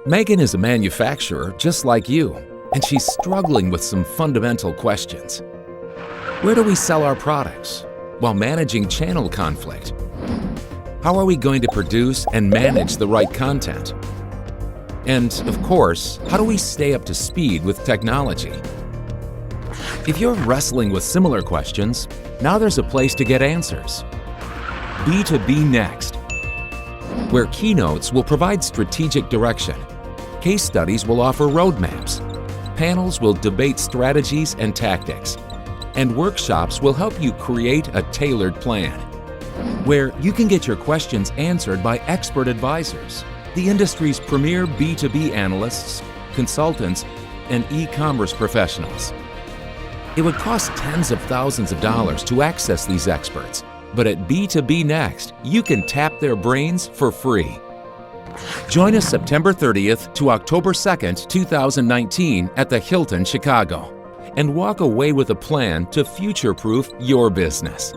Megan is a manufacturer just like you, and she's struggling with some fundamental questions. Where do we sell our products while managing channel conflict? How are we going to produce and manage the right content? And, of course, how do we stay up to speed with technology? If you're wrestling with similar questions, now there's a place to get answers. B2B Next, where keynotes will provide strategic direction, case studies will offer roadmaps, panels will debate strategies and tactics, and workshops will help you create a tailored plan, where you can get your questions answered by expert advisors, the industry's premier B2B analysts, consultants, and e-commerce professionals. It would cost tens of thousands of dollars to access these experts, but at B2B Next, you can tap their brains for free. Join us September 30th to October 2nd, 2019 at the Hilton, Chicago, and walk away with a plan to future-proof your business.